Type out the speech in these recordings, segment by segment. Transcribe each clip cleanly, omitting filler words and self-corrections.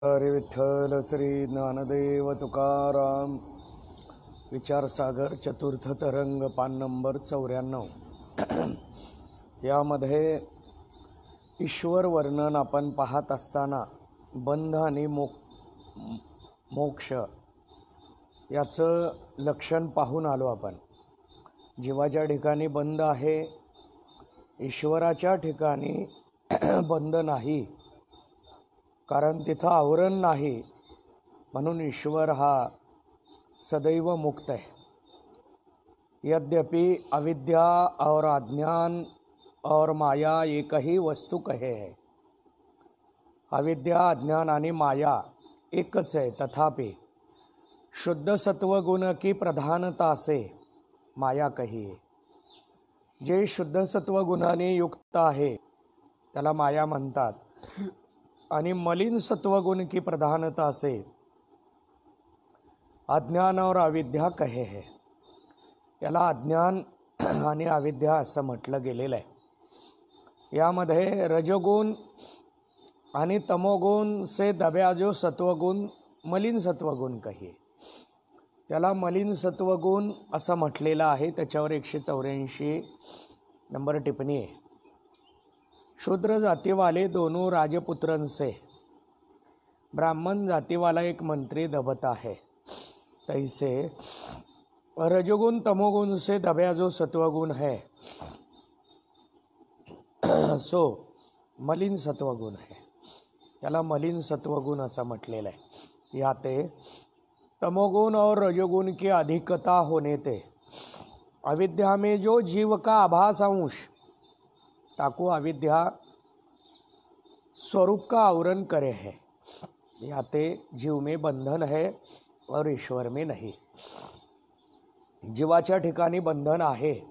हरे विठ्ठल श्री ज्ञानदेव तुकाराम विचारसागर चतुर्थ तरंग पान नंबर 94। यामध्ये ईश्वर वर्णन आपण पाहत असताना बंध आणि मोक्ष याचं लक्षण पाहून आलो आपण। जीवाच्या ठिकाणी बंध आहे, ईश्वराच्या ठिकाणी बंध नाही, कारण तिथं आवरण नाही, म्हणून ईश्वर हा सदैव मुक्त है। यद्यपि अविद्या और अज्ञान और माया एक ही वस्तु कहे है। अविद्या, अज्ञान आणि माया एकच है, तथापि शुद्ध सत्व गुण की प्रधानता से माया कही है। जे शुद्ध सत्व गुणाने युक्त आहे त्याला माया म्हणतात, आणि मलिन सत्वगुण की प्रधानता से अज्ञान और अविद्या कहे है। याला अज्ञान आणि अविद्या असं म्हटलं गेलेलं आहे। यामध्ये रजोगुण आणि तमोगुण से दबया जो सत्वगुण मलिन सत्वगुण कहे, त्याला मलिन सत्वगुण असं म्हटलेलं आहे। त्याच्यावर 184 नंबर टिप्पणी आहे। शूद्र जाति वाले दोनों राजपुत्रन से ब्राह्मण जाति वाला एक मंत्री दबता है, तैसे रजोगुण तमोगुण से दबया जो सत्वगुण है सो मलिन सत्वगुण है। त्याला मलिन सत्वगुण असं म्हटलेलं आहे। याते तमोगुण और रजोगुण की अधिकता होने ते अविद्या में जो जीव का आभास अंश ताको अविद्या स्वरूप का आवरण करे है। याते जीव में बंधन है और ईश्वर में नहीं। जीवाच्या ठिकाणी बंधन आहे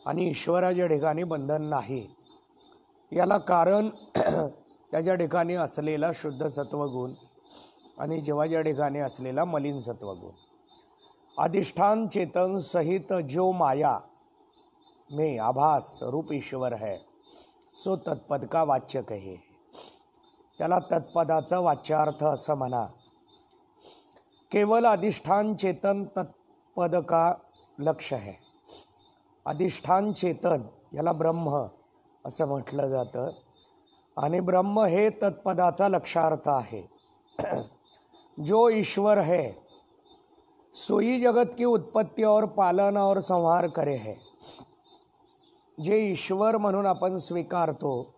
आणि ईश्वराच्या ठिकाणी बंधन नाही। याला कारण त्याच्या ठिकाणी असलेला शुद्ध सत्वगुण आणि जीवाच्या ठिकाणी असलेला मलिन सत्वगुण। अधिष्ठान चेतन सहित जो माया में आभास रूप ईश्वर है, सो तत्पद का वाच्य कहे। त्याला तत्पदाचा वाच्यार्थ असं म्हणा। केवल अधिष्ठान चेतन तत्पद का लक्ष्य है। अधिष्ठान चेतन याला ब्रह्म असं म्हटलं जातं, आणि ब्रह्म हे तत्पदाचा लक्षार्थ आहे। जो ईश्वर है सोई जगत की उत्पत्ति और पालन और संहार करे है। जे ईश्वर म्हणून आपण स्वीकारतो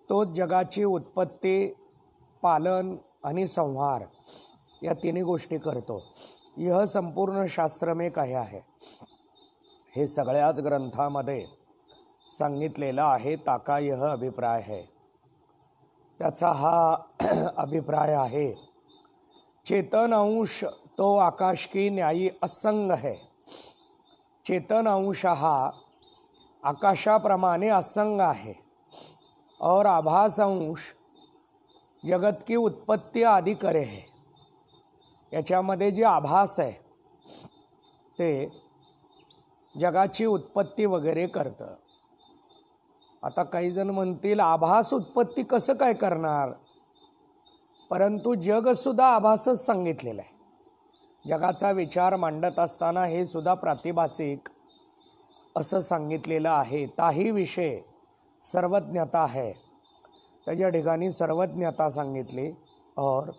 तो जगाची उत्पत्ती, पालन आणि संहार या तिन्ही गोष्टी करतो। यह संपूर्ण शास्त्र में कहा है। हे सगळ्याच ग्रंथामध्ये सांगितलेलं आहे। ताका यह अभिप्राय है, त्याचा हा अभिप्राय आहे। चेतन अंश तो आकाश की न्यायी असंग है। चेतन अंश हा आकाशाप्रमाणे असंग आहे, और आभास अंश जगत की उत्पत्ति आदि करे है। याच्यामध्ये जे आभास आहे ते जगाची उत्पत्ती वगैरे करतं। आता काही जण म्हणतील आभास उत्पत्ती कसं काय करणार, परंतु जग सुद्धा आभासच सांगितलेलं आहे। जगाचा विचार मांडत असताना हे सुद्धा प्रातिभासिक असं सांगितलेलं आहे। ताही विषय सर्वज्ञता है, त्याच्या ठिकाणी सर्वज्ञता सांगितली। और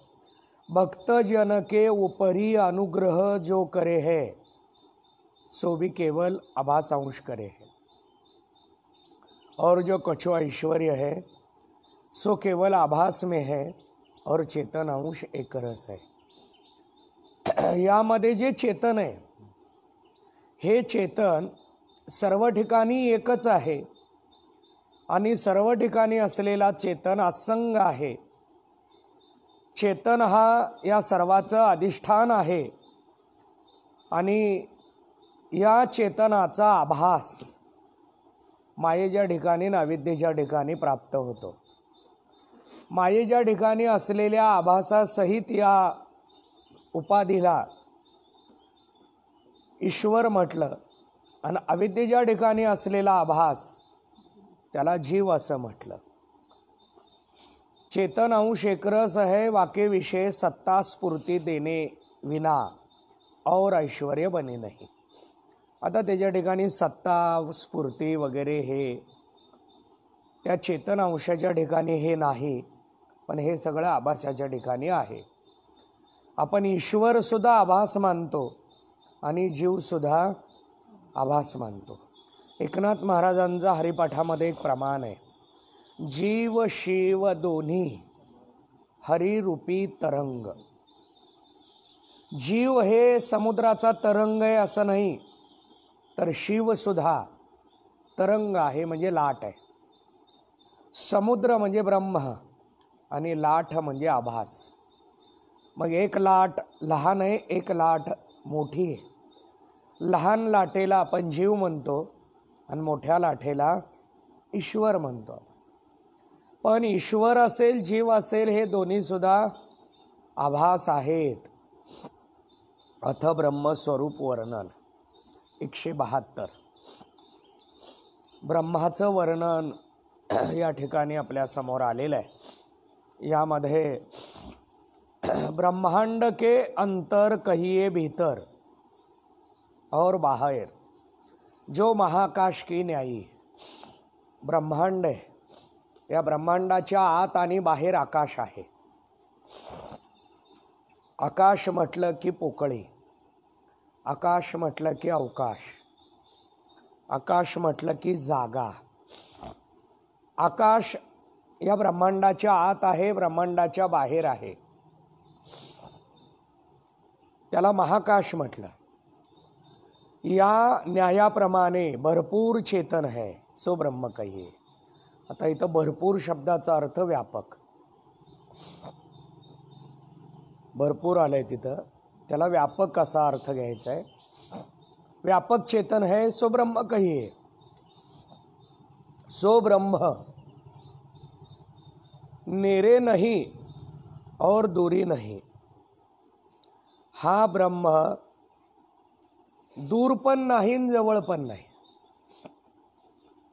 भक्त जन के ऊपरी अनुग्रह जो करे है, सो भी केवल आभास अंश करे है। और जो कछो ऐश्वर्य है सो केवल आभास में है, और चेतन अंश एक रस है। यामध्ये जे चेतन आहे हे चेतन सर्व ठिकाणी एकच आहे, आणि सर्व ठिकाणी असलेला चेतन असंग आहे। चेतन हा या सर्वाचं अधिष्ठान आहे, आणि या चेतनाचा आभास मायेच्या ठिकाणी आणि अविद्येच्या ठिकाणी प्राप्त होतो। मायेच्या ठिकाणी असलेल्या आभासासहित या उपाधीला ईश्वर म्हटलं, आणि अविद्येच्या ठिकाणी असलेला आभास त्याला जीव असं म्हटलं। चेतन अंश एकरस है, वाके विषय सत्ता स्फूर्ती देणे विना और ऐश्वर्य बने नाही. आता त्याच्या ठिकाणी सत्ता स्फूर्ती वगैरे हे त्या चेतन अंशाच्या ठिकाणी हे नाही, पण हे सगळं आभासाच्या ठिकाणी आहे. आपण ईश्वर सुद्धा आभास मानतो आणि जीव सुद्धा आभास मानतो. एकनाथ महाराजांचा हरिपाठामध्ये एक प्रमाण आहे, जीव शिव दोन्ही हरिरूपी तरंग. जीव हे समुद्राचा तरंग आहे असं नाही, तर शिव सुद्धा तरंग आहे, म्हणजे लाट आहे. समुद्र म्हणजे ब्रह्म आणि लाट म्हणजे आभास. मग एक लाट लहान आहे, एक लाट मोठी आहे. लहान लाटेला आपण जीव म्हणतो आणि मोठ्या लाटेला ईश्वर म्हणतो. पण ईश्वर असेल जीव असेल हे दोन्ही सुद्धा आभास आहेत. अथ ब्रह्मस्वरूप वर्णन 172. ब्रह्माचं वर्णन या ठिकाणी आपल्या समोर आलेलं आहे. यामध्ये ब्रह्मांड के अंतर कहिए भीतर और बाहर जो महाकाश की न्यायी. ब्रह्मांड आहे, या ब्रह्मांडाच्या आत आणि बाहेर आकाश आहे. आकाश म्हटलं की पोकळी, आकाश म्हटलं की अवकाश, आकाश म्हटलं की जागा. आकाश या ब्रह्मांडाच्या आत आहे, ब्रह्मांडाच्या बाहेर आहे, त्याला महाकाश म्हटलं. या न्यायाप्रमाणे भरपूर चेतन है सो ब्रह्म कहिए. आता इथं भरपूर शब्दाचा अर्थ व्यापक. भरपूर आलंय तिथं, त्याला व्यापक असा अर्थ घ्यायचा आहे. व्यापक चेतन है सो ब्रह्म कहिए. सो ब्रह्म नेरे नहीं और दूरी नहीं. हा ब्रह्म दूर पण नाही जवळ पण नाही.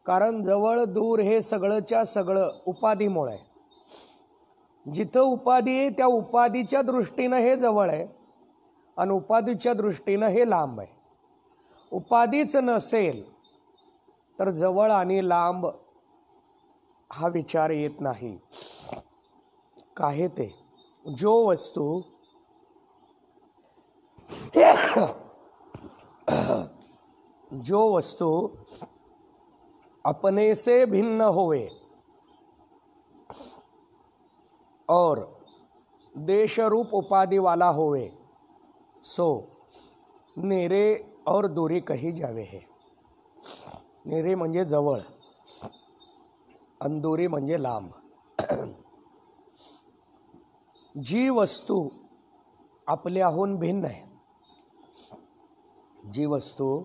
कारण जवळ दूर हे सगळंच्या सगळं उपाधीमुळे आहे. जिथं उपाधी आहे त्या उपाधीच्या दृष्टीनं हे जवळ आहे आणि उपाधीच्या दृष्टीनं हे लांब आहे. उपाधीच नसेल तर जवळ आणि लांब हा विचार येत नाही. काहे ते जो वस्तू जो वस्तु अपने से भिन्न होवे और देश रूप उपाधि वाला होवे सो नेरे और दूरी कही जावे है. नेरे म्हणजे जवळ आणि दूरी म्हणजे लांब. जी वस्तू आपल्याहून भिन्न आहे, जी वस्तू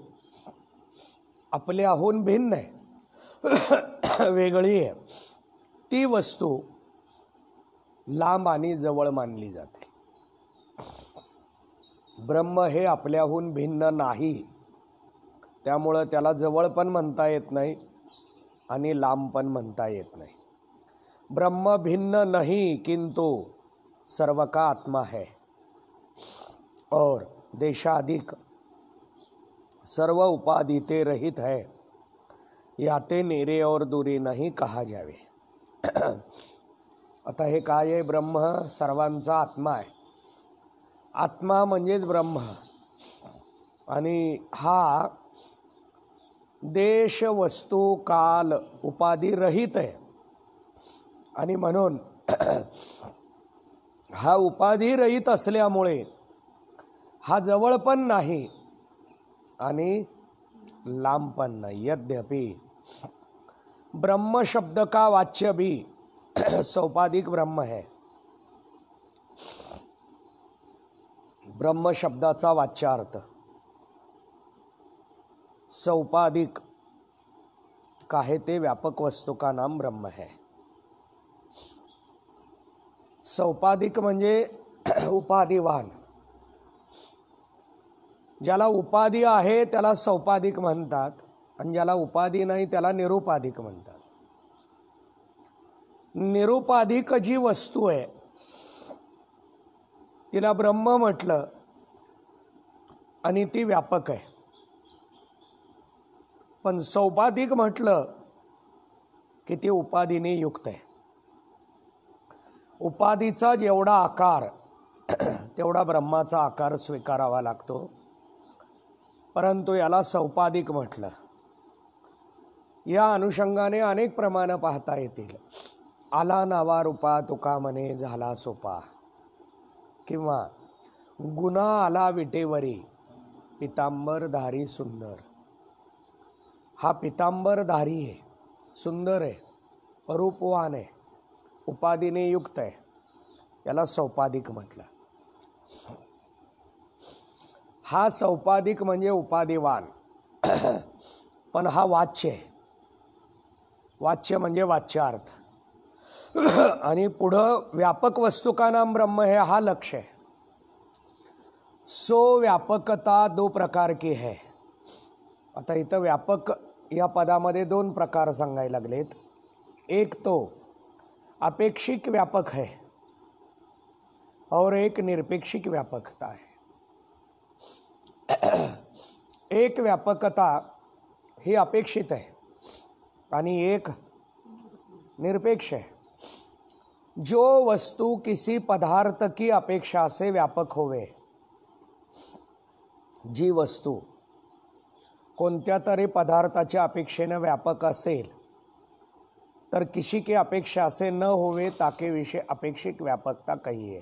आपल्याहून भिन्न आहे, वेगळी आहे, ती वस्तू लांब आणि जवळ मानली जाते. ब्रह्म हे आपल्याहून भिन्न नाही, त्यामुळं त्याला जवळ पण म्हणता येत नाही आणि लांब पण म्हणता येत नाही. ब्रह्म भिन्न नहीं किंतु सर्व का आत्मा है और देशाधिक सर्व उपाधि ते रहित है. याते नेरे और दूरी नहीं कहा जावे. आता हे काय आहे? ब्रह्म सर्वांचा आत्मा आहे. आत्मा म्हणजेच ब्रह्म आणि हा देश वस्तू काल उपाधी रहित आहे आणि म्हणून हा उपाधी रहित असल्यामुळे हा जवळ पण नाही आणि लांब पण नाही. यद्यपि ब्रह्म शब्द का वाच्य भी सौपाधिक ब्रह्म है. ब्रह्म शब्दाचा वाच्यार्थ सौपाधिक काहे ते व्यापक वस्तु का नाम ब्रह्म है. सौपाधिक म्हणजे उपाधिवान. ज्याला उपाधी आहे त्याला सौपाधिक म्हणतात आणि ज्याला उपाधी नाही त्याला निरुपाधिक म्हणतात. निरुपाधिक जी वस्तू आहे तिला ब्रह्म म्हटलं आणि ती व्यापक आहे. पण सौपाधिक म्हटलं की ती उपाधीने युक्त आहे. उपाधीचा जेवढा आकार तेवढा ब्रह्माचा आकार स्वीकारावा लागतो, परंतु याला सौपाधिक म्हटलं. या अनुषंगाने अनेक प्रमाणं पाहता येतील. आला नावा रूपा तुका म्हणे झाला सोपा, किंवा गुन्हा आला विटेवरी पितांबरधारी सुंदर. हा पितांबरधारी आहे, सुंदर आहे, रूपवान आहे, उपाधीने युक्त आहे, याला सौपाधिक म्हटलं. हा सौपाधिक म्हणजे उपाधिवान. पण हा वाच्य आहे. वाच्य म्हणजे वाच्यार्थ. आणि पुढं व्यापक वस्तु का नाम ब्रह्म है, हा लक्ष्य है. सो व्यापकता दो प्रकार की है. आता इथं व्यापक या पदामध्ये दोन प्रकार सांगायला लागलेत. एक तो अपेक्षिक व्यापक है और एक निरपेक्षिक व्यापकता है. एक व्यापकता ही अपेक्षित है आणि एक निरपेक्ष है. जो वस्तु किसी पदार्थ की अपेक्षा से व्यापक होवे, जी वस्तू कोणत्या तरी पदार्थाच्या अपेक्षेने व्यापक असेल तर किसी की अपेक्षा से न होवे ताके विषय अपेक्षित व्यापकता कहिए.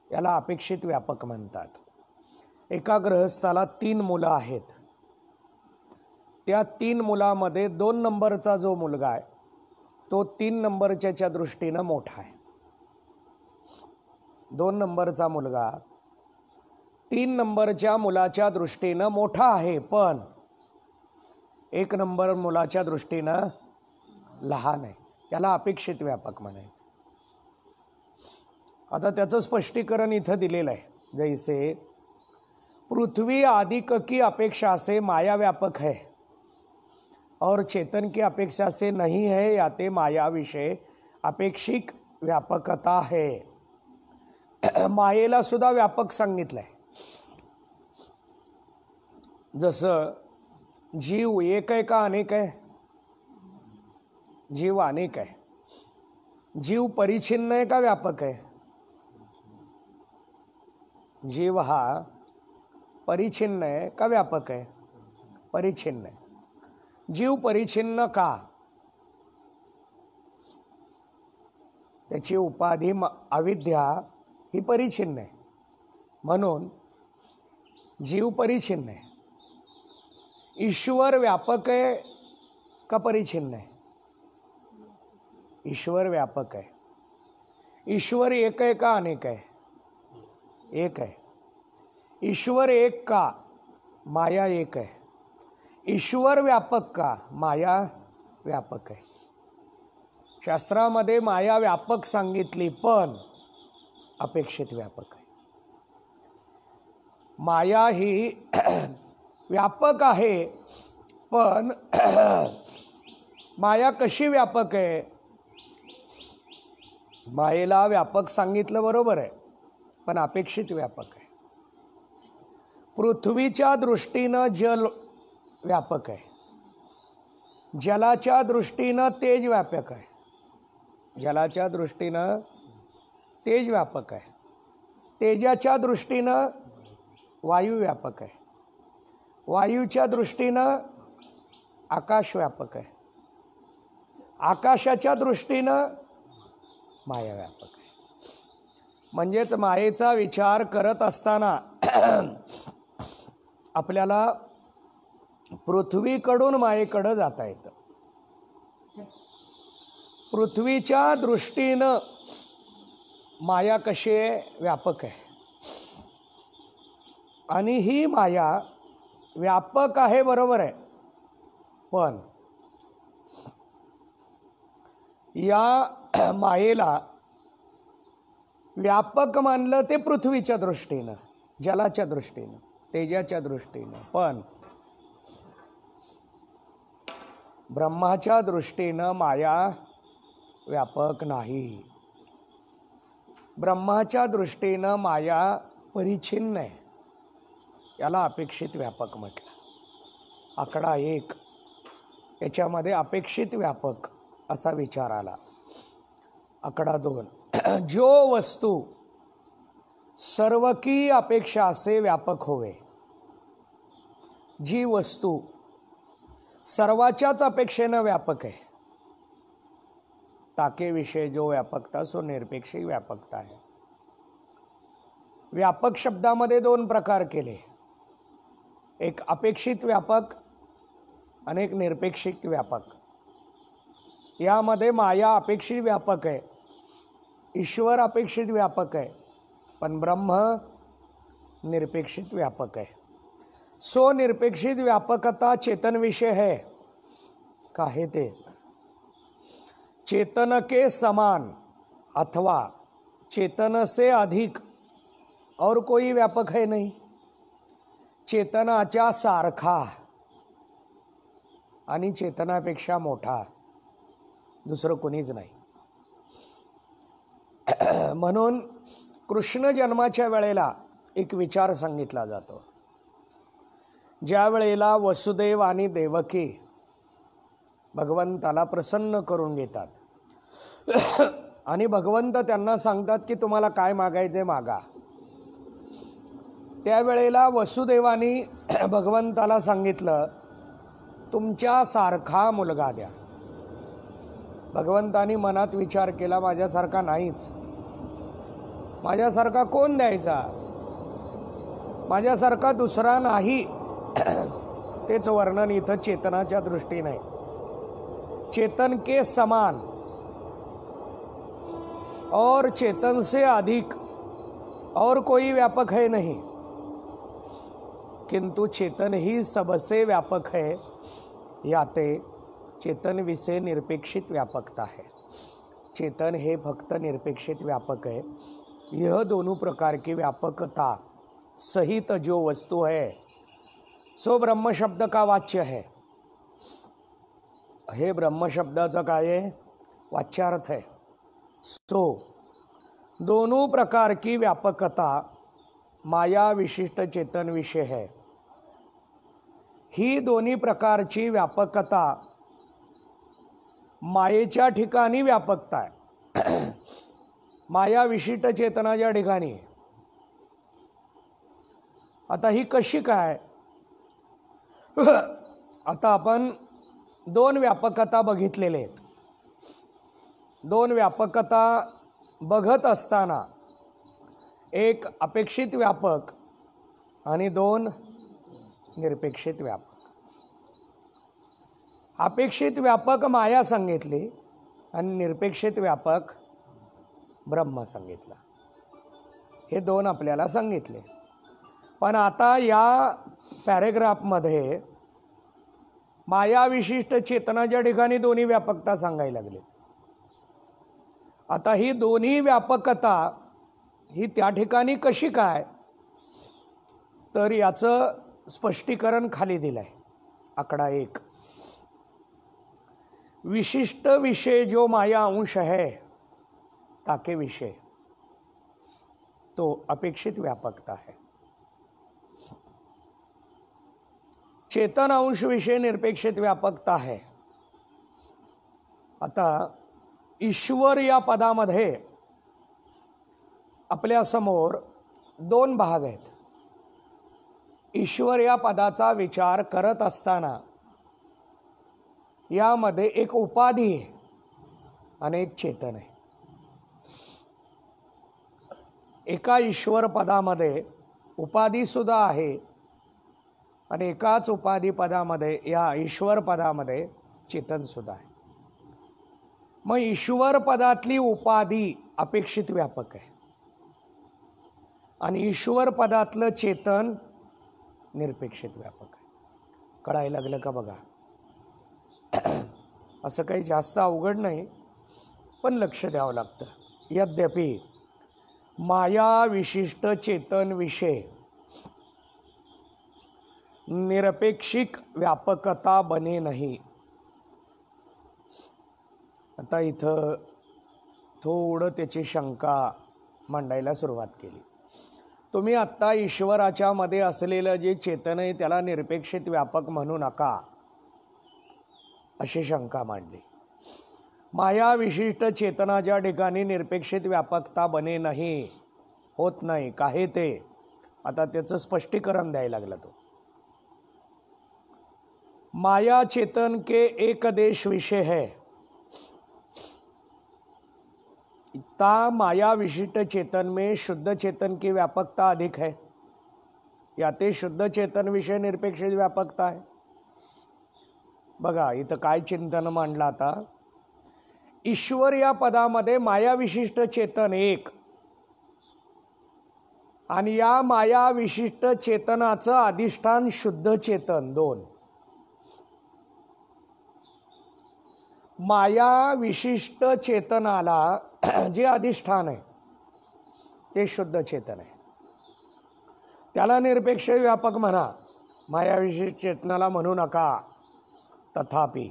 याला अपेक्षित व्यापक म्हणतात. एका गृहस्थाला 3 मुलं आहेत. त्या 3 मुलामध्ये 2 नंबरचा जो मुलगा आहे तो 3 नंबरच्या दृष्टीनं मोठा आहे. 2 नंबरचा मुलगा 3 नंबरच्या मुलाच्या दृष्टीनं मोठा आहे, पण 1 नंबर मुलाच्या दृष्टीनं लहान आहे. याला अपेक्षित व्यापक म्हणायचं. आता त्याचं स्पष्टीकरण इथं दिलेलं आहे. जैसे पृथ्वी आदि की अपेक्षा से माया व्यापक है और चेतन की अपेक्षा से नहीं है, याते माया विषय अपेक्षिक व्यापकता है. मायेला सुद्धा व्यापक सांगितलंय. जसं जीव एक आहे का अनेक आहे? जीव अनेक आहे. जीव परिच्छिन्न आहे का व्यापक आहे? जीव हा परिच्छिन्न आहे का व्यापक आहे? परिच्छिन्न आहे. जीव परिच्छिन्न का? त्याची उपाधी अविद्या ही परिच्छिन्न आहे, म्हणून जीव परिच्छिन्न आहे. ईश्वर व्यापक आहे का परिच्छिन्न आहे? ईश्वर व्यापक आहे. ईश्वर एक आहे का अनेक आहे? एक आहे. ईश्वर एक का? माया एक आहे. ईश्वर व्यापक का? माया व्यापक आहे. शास्त्रामध्ये माया व्यापक सांगितली, पण अपेक्षित व्यापक आहे. माया ही व्यापक आहे, पण माया कशी व्यापक आहे? मायेला व्यापक सांगितलं बरोबर आहे, पण अपेक्षित व्यापक आहे. पृथ्वीच्या दृष्टीनं जल व्यापक आहे. जलाच्या दृष्टीनं तेज व्यापक आहे. जलाच्या दृष्टीनं तेज व्यापक आहे. तेजाच्या दृष्टीनं वायू व्यापक आहे. वायूच्या दृष्टीनं आकाश व्यापक आहे. आकाशाच्या दृष्टीनं माया व्यापक आहे. म्हणजेच मायेचा विचार करत असताना आपल्याला पृथ्वीकडून मायेकडे जाता येतं. पृथ्वीच्या दृष्टीनं माया कशी आहे? व्यापक आहे. आणि ही माया व्यापक आहे बरोबर आहे, पण या मायेला व्यापक मानलं ते पृथ्वीच्या दृष्टीनं, जलाच्या दृष्टीनं, तेजाच्या दृष्टीनं, पण ब्रह्माच्या दृष्टीनं माया व्यापक नाही. ब्रह्माच्या दृष्टीनं माया परिच्छिन्न आहे, याला अपेक्षित व्यापक म्हटलं. आकडा 1 याच्यामध्ये अपेक्षित व्यापक असा विचार आला. आकडा 2 जो वस्तू सर्व की अपेक्षा से व्यापक होवे, जी वस्तू सर्वाच्याच अपेक्षेनं व्यापक आहे, ताके विषय जो व्यापकता सो निरपेक्षिक व्यापकता आहे. व्यापक शब्दामध्ये 2 प्रकार केले, एक अपेक्षित व्यापक आणि एक निरपेक्षित व्यापक. यामध्ये माया अपेक्षित व्यापक आहे, ईश्वर अपेक्षित व्यापक आहे, पण ब्रह्म निरपेक्षित व्यापक आहे. सो निरपेक्षित व्यापकता चेतन विषय है. का है ते? चेतन के समान अथवा चेतन से अधिक और कोई व्यापक है नहीं. चेतनाच्या सारखा आणि चेतनापेक्षा मोठा दुसरं कोणीच नाही. म्हणून कृष्ण जन्माच्या वेळेला एक विचार सांगितला जातो. ज्या वेळेला वसुदेव आणि देवकी भगवंताला प्रसन्न करून घेतात आणि भगवंत त्यांना सांगतात की तुम्हाला काय मागायचे मागा, त्यावेळेला वसुदेवानी भगवंताला सांगितलं तुमच्या सारखा मुलगा द्या. भगवंतानी मनात विचार केला माझ्यासारखा नाहीच, माझ्यासारखा कोण द्यायचा, माझ्यासारखा दुसरा नाही. तेच वर्णन इथं चेतनाच्या दृष्टीने, चेतन के समान और चेतन से अधिक और कोई व्यापक है नहीं, किंतु चेतन ही सबसे व्यापक है. याते चेतन विषय निरपेक्षित व्यापकता है. चेतन हे फक्त निरपेक्षित व्यापक है. यह दोनों प्रकार की व्यापकता सहित जो वस्तु है सो ब्रह्म शब्द का वाच्य है. हे ब्रह्म शब्दाचा काय आहे? वाच्यार्थ है. सो दोनों प्रकार की व्यापकता माया विशिष्ट चेतन विषय है. ही दोन्ही प्रकारची व्यापकता मायेच्या ठिकाणी व्यापकता आहे, माया विशिष्ट चेतनाच्या ठिकाणी. आता ही कशी काय? आता आपण 2 व्यापकता बघितलेले आहेत. 2 व्यापकता बघत असताना एक अपेक्षित व्यापक आणि 2 निरपेक्षित व्यापक. अपेक्षित व्यापक माया सांगितली आणि निरपेक्षित व्यापक ब्रह्म सांगितला. हे 2 आपल्याला सांगितले. पण आता या पॅरेग्राफमध्ये माया विशिष्ट चेतनाच्या ठिकाणी दोन्ही व्यापकता सांगायला लागली. आता ही दोन्ही व्यापकता ही त्या ठिकाणी कशी काय, तर याचं स्पष्टीकरण खाली दिलं आहे. आकडा 1 विशिष्ट विषय जो माया अंश है ताके विषय तो अपेक्षित व्यापकता है. चेतन अंश विषय निरपेक्षित व्यापकता है. आता ईश्वर या पदामध्ये आपल्या समोर 2 भाग आहेत. ईश्वर या पदाचा विचार करत असताना यामध्ये एक उपाधी आहे आणि एक चेतन आहे. एका ईश्वर पदामध्ये उपाधी सुद्धा आहे आणि एकाच उपाधी पदामध्ये या ईश्वर पदामध्ये चेतन सुद्धा आहे. मग ईश्वर पदातली उपाधी अपेक्षित व्यापक आहे आणि ईश्वर पदातलं चेतन निरपेक्षित व्यापक आहे. कळायला लागलं का बघा? असं काही जास्त अवघड नाही, पण लक्ष द्यावं लागतं. यद्यपि माया विशिष्ट चेतन विषय निरपेक्षिक व्यापकता बने नहीं. आता इथं थोडं त्याची शंका मांडायला सुरुवात केली. तुम्ही आत्ता ईश्वराच्या मध्ये असलेलं जे चेतन आहे त्याला निरपेक्षित व्यापक म्हणू नका अशी शंका मांडली. माया विशिष्ट चेतना ज्या ठिकाणी निरपेक्षित व्यापकता बने नाही, होत नाही, काहे ते आता त्याचं स्पष्टीकरण द्यायला लागला तो. माया चेतन के एक देश विषय है, ता माया विशिष्ट चेतन में शुद्ध चेतन की व्यापकता अधिक है, या ते शुद्ध चेतन विषय निरपेक्षित व्यापकता आहे. बघा इथं काय चिंतन मांडलं आता. ईश्वर या पदामध्ये माया विशिष्ट चेतन एक आणि या माया विशिष्ट चेतनाचं अधिष्ठान शुद्ध चेतन दोन. माया विशिष्ट चेतनाला जे अधिष्ठान आहे ते शुद्ध चेतन आहे, त्याला निरपेक्ष व्यापक म्हणा, माया विशिष्ट चेतनाला म्हणू नका. तथापि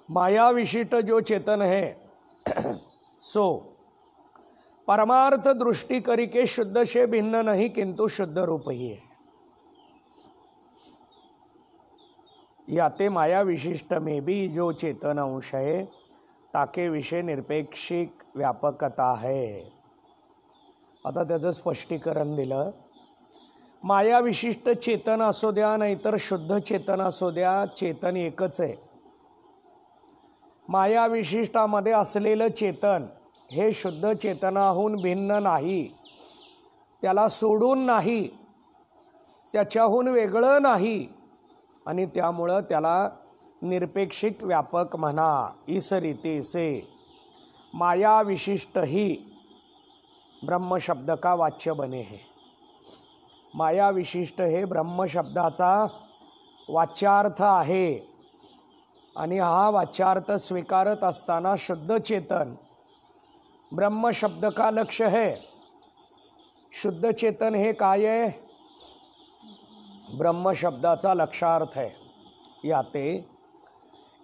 माया विशिष्ट जो चेतन है सो परमार्थ दृष्टि करी के शुद्ध से भिन्न नहीं किंतु शुद्ध रूप ही है. याते माया विशिष्ट में भी जो चेतन अंश है ताके विषय निरपेक्षिक व्यापकता है. आता त्याचं स्पष्टीकरण दिलं. माया विशिष्ट चेतन असो द्या नाहीतर शुद्ध चेतन असो द्या, चेतन एकच आहे. माया विशिष्टामध्ये असलेलं चेतन हे शुद्ध चेतनाहून भिन्न नाही, त्याला सोडून नाही, त्याच्याहून वेगळं नाही आणि त्यामुळं त्याला निरपेक्षिक व्यापक म्हणा. इस रीति से माया विशिष्ट ही ब्रह्म शब्द का वाच्य बने है. माया विशिष्ट हे ब्रह्म शब्दाचा वाच्यार्थ आहे आणि हा वाच्यार्थ स्वीकारत असताना शुद्ध चेतन ब्रह्म शब्द का लक्ष्य है. शुद्ध चेतन हे काय आहे? ब्रह्म शब्दाचा लक्षार्थ है. याते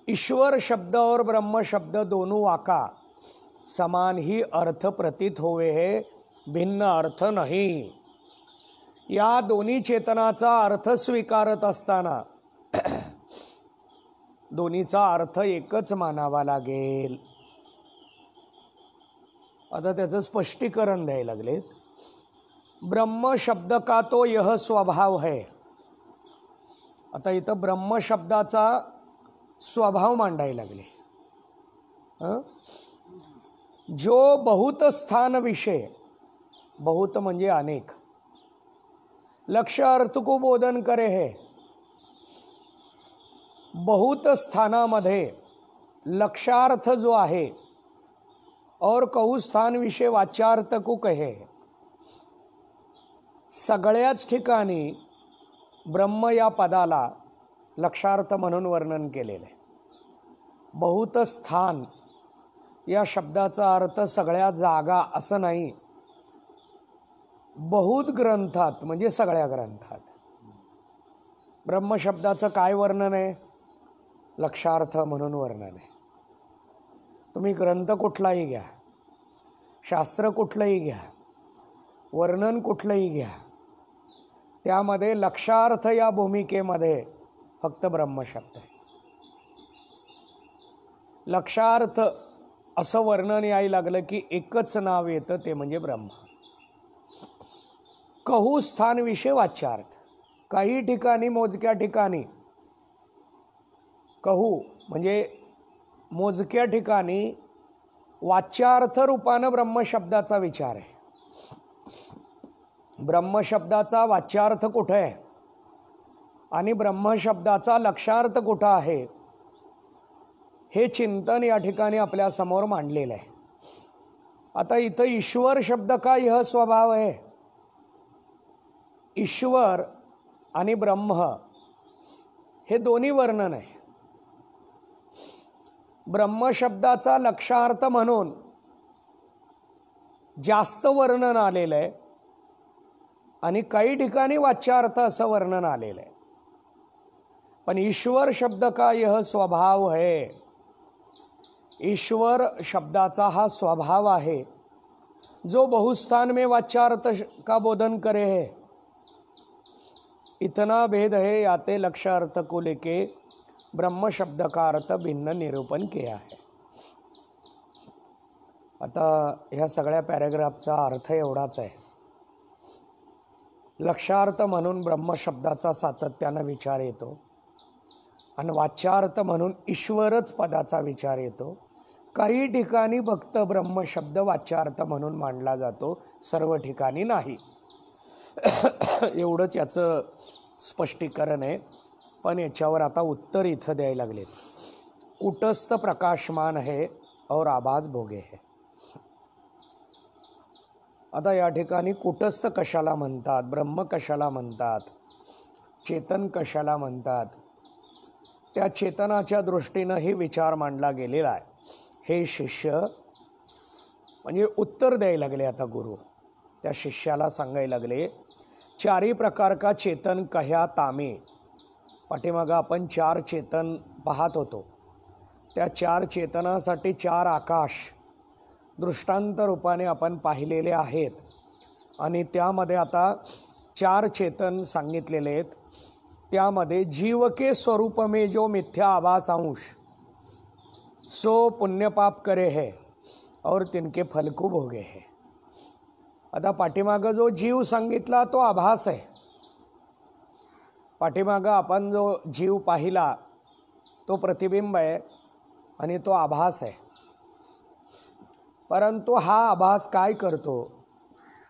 ईश्वर शब्द और ब्रह्म शब्द दोनों वाका समान ही अर्थ प्रतीत होवे है, भिन्न अर्थ नहीं. या दोन्ही चेतनाचा अर्थ स्वीकारत असताना दोन्हीचा अर्थ एकच मानावा लागेल. आता त्याचं स्पष्टीकरण द्यायला लागलेत. ब्रह्म शब्द का तो यह स्वभाव है. आता इथं ब्रह्म शब्दाचा स्वभाव मांडायला लागले. जो बहुत स्थान विषय, बहुत म्हणजे अनेक, लक्ष्य अर्थ को बोधन करे है. बहुत स्थानामध्ये लक्षार्थ जो आहे और कहू स्थान विषय वाच्यार्थ को कहे. सगळ्याच ठिकाणी ब्रह्म या पदाला लक्षार्थ म्हणून वर्णन केलेले आहे. बहुत स्थान या शब्दाचा अर्थ सगळ्या जागा असं नाही. बहुत ग्रंथात म्हणजे सगळ्या ग्रंथात ब्रह्म शब्दाचं काय वर्णन आहे? लक्षार्थ म्हणून वर्णन आहे. तुम्ही ग्रंथ कुठलाही घ्या, शास्त्र कुठलंही घ्या, वर्णन कुठलंही घ्या, त्यामध्ये लक्षार्थ या भूमिकेमध्ये फक्त ब्रह्म शब्द आहे. लक्षार्थ असं वर्णन यायला लागलं की एकच नाव येतं, ते म्हणजे ब्रह्म. कहू स्थान विषय वाच्यार्थ. काही ठिकाणी मोजक्या ठिकाणी कहू म्हणजे मोजक्या ठिकाणी वाच्यार्थ रूपानं ब्रह्म शब्दाचा विचार आहे. ब्रह्म शब्दाचा वाच्यार्थ कुठे आहे आणि ब्रह्म शब्दाचा लक्षार्थ कुठं आहे हे चिंतन या ठिकाणी आपल्या समोर मांडलेलं आहे. आता इथं ईश्वर शब्द का यह स्वभाव आहे. ईश्वर आणि ब्रह्म हे दोन्ही वर्णन आहे. ब्रह्म शब्दाचा लक्षार्थ म्हणून जास्त वर्णन आलेलं आहे आणि काही ठिकाणी वाच्यार्थ असं वर्णन आलेलं आहे. पण ईश्वर शब्द का यह स्वभाव है, ईश्वर शब्दाचा हा स्वभाव आहे जो बहुस्थान में वाच्यार्थ का बोधन करे है। इतना भेद है याते लक्ष्य अर्थ को लेके ब्रह्म शब्द का अर्थ भिन्न निरूपण किया है। आता ह्या सगळ्या पॅरेग्राफचा अर्थ एवढाच आहे। लक्षार्थ म्हणून ब्रह्म शब्दाचा सातत्यानं विचार येतो आणि वाच्यार्थ म्हणून ईश्वरच पदाचा विचार येतो। काही ठिकाणी फक्त ब्रह्म शब्द वाच्यार्थ म्हणून मांडला जातो, सर्व ठिकाणी नाही। एवढंच याचं स्पष्टीकरण आहे। पण याच्यावर आता उत्तर इथं द्यायला लागले। कुटस्थ प्रकाशमान है और आभास भोगे है। आता या ठिकाणी कुटस्थ कशाला म्हणतात, ब्रह्म कशाला म्हणतात, चेतन कशाला म्हणतात, त्या चेतनाच्या दृष्टीनं ही विचार मांडला गेलेला आहे। हे शिष्य म्हणजे उत्तर द्यायला लागले। आता गुरु त्या शिष्याला सांगायला लागले, चारी प्रकार का चेतन कह्या तामे। पाठीमागं आपण चार चेतन पाहत होतो। त्या चार चेतनासाठी चार आकाश दृष्टांत रूपाने आपण पाहिलेले आहेत आणि त्यामध्ये आता चार चेतन सांगितलेले आहेत। त्यामध्ये जीव के स्वरूप में जो मिथ्या आभास अंश सो पुण्य पाप करे है और तिनके फल को भोगे है। आता पाठीमागं जो जीव सांगितला तो आभास आहे। पाठीमागं आपण जो जीव पाहिला तो प्रतिबिंब आहे आणि तो आभास आहे। परंतु हा आभास काय करतो,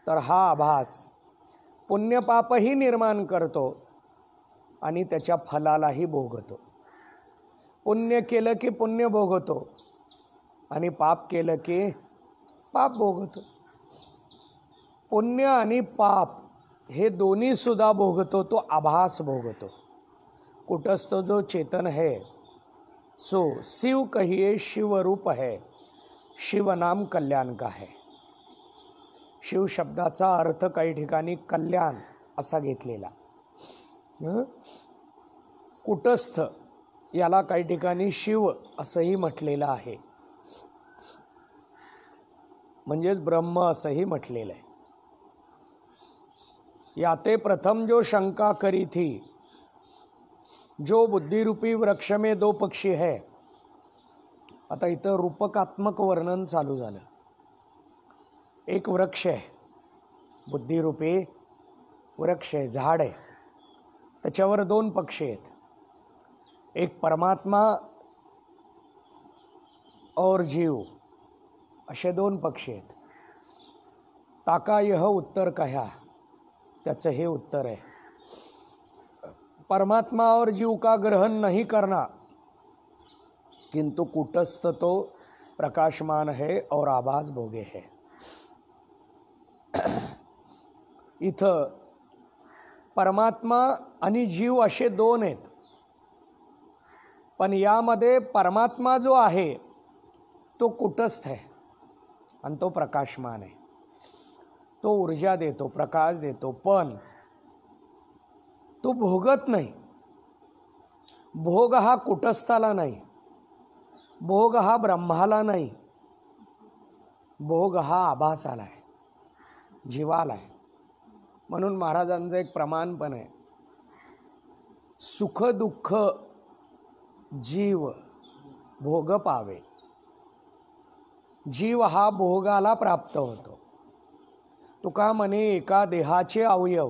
तर हा आभास पुण्यपापही निर्माण करतो आणि त्याच्या फलालाही भोगतो। पुण्य केलं की पुण्य भोगतो आणि पाप केलं की पाप भोगतो। पुण्य आणि पाप हे दोन्ही सुद्धा भोगतो तो आभास भोगतो। कुटस्थ जो चेतन है सो शिव कहिए शिव रूप है, शिव नाम कल्याण का है। शिव शब्दाचा अर्थ काही ठिकाणी कल्याण असा घेतलेला। कुटस्थ याला काही ठिकाणी शिव असंही म्हटलेलं आहे, म्हणजेच ब्रह्म असंही म्हटलेलं आहे। याते प्रथम जो शंका करी थी, जो बुद्धि रूपी वृक्ष में दो पक्षी है। आता इथं रूपकात्मक वर्णन चालू झालं। एक वृक्ष आहे, बुद्धिरूपी वृक्ष आहे, झाड आहे, त्याच्यावर दोन पक्षी आहेत, एक परमात्मा और जीव असे दोन पक्षी आहेत। ताका यह उत्तर कह्या, त्याचं हे उत्तर आहे। परमात्मा और जीव का ग्रहण नहीं करना, किंतु कुटस्थ तो प्रकाशमान है और आभास भोगे है। इथं परमात्मा आणि जीव असे दोन आहेत, पण यामध्ये परमात्मा जो आहे तो कुटस्थ आहे आणि तो प्रकाशमान आहे। तो ऊर्जा देतो, प्रकाश देतो, पण तो भोगत नाही। भोग हा कुटस्थाला नाही, भोग हा ब्रह्माला नाही, भोग हा आभासाला आहे, जीवाला आहे। म्हणून महाराजांचं एक प्रमाण पण आहे, सुख दुःख जीव भोग पावे। जीव हा भोगाला प्राप्त होतो। तुका म्हणे एका देहाचे अवयव,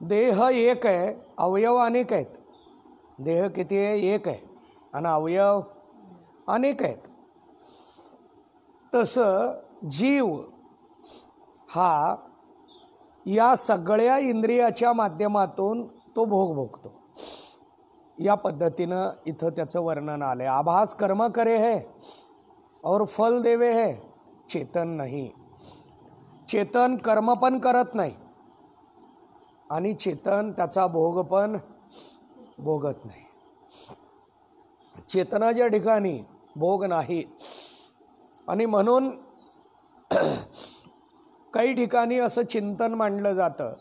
देह एक आहे, अवयव अनेक आहेत। देह किती आहे, एक आहे, आणि अवयव अनेक आहेत। तसं जीव हा या सगळ्या इंद्रियाच्या माध्यमातून तो भोग भोगतो। या पद्धतीनं इथं त्याचं वर्णन आले। आभास कर्म करे है और फल देवे है, चेतन नाही। चेतन कर्म पण करत नाही आणि चेतन त्याचा भोग पण भोगत नाही। चेतनाच्या ठिकाणी भोग नाही आणि म्हणून काही ठिकाणी असं चिंतन मांडलं जातं,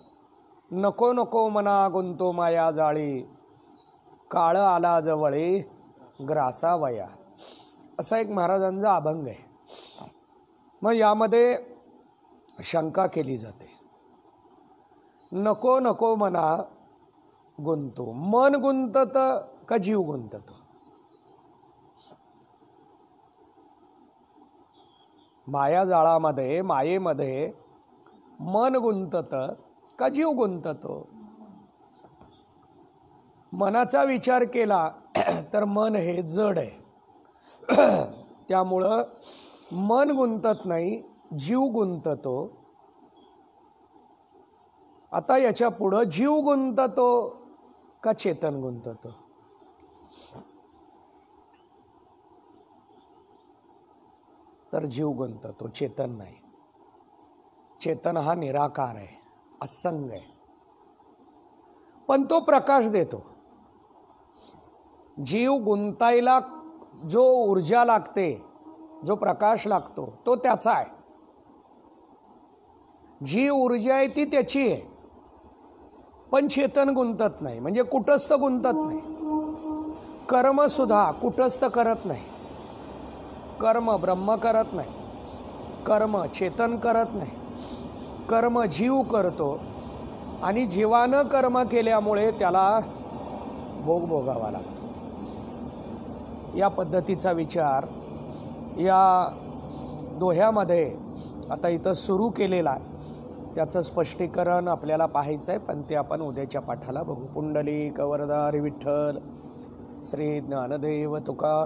नको नको मना गुंतो माया जाळी, काळ आला जवळी ग्रासावया असा एक महाराजांचा अभंग आहे. मग यामध्ये शंका केली जाते, नको नको मना गुंतो, मन गुंतत का जीव गुंततो? मायाजाळामध्ये मायेमध्ये मन गुंतत का जीव गुंततो? मनाचा विचार केला तर मन हे जड आहे, त्यामुळं मन गुंतत नाही, जीव गुंततो. आता याच्या पुढं जीव गुंततो का चेतन गुंततो? तर जीव गुंततो, चेतन नाही. चेतन हा निराकार आहे, असंग आहे, पण तो प्रकाश देतो. जीव गुंतायला जो ऊर्जा लागते, जो प्रकाश लागतो, तो त्याचा आहे. जी ऊर्जा आहे ती त्याची आहे, पण चेतन गुंतत नाही, म्हणजे कुटस्थ गुंतत नाही. कर्म सुद्धा कुटस्थ करत नाही. कर्म ब्रह्म करत नाही, कर्म चेतन करत नाही. कर्म जीव करतो आणि जीवानं कर्म केल्यामुळे त्याला भोग भोगावा लागतो. या पद्धतीचा विचार या दोह्यामध्ये आता इथं सुरू केलेला आहे. त्याचं स्पष्टीकरण आपल्याला पाहायचं आहे, पण ते आपण उद्याच्या पाठाला बघू. पुंडलिक वरदा हरी विठ्ठल, श्री ज्ञानदेव तुकाराम.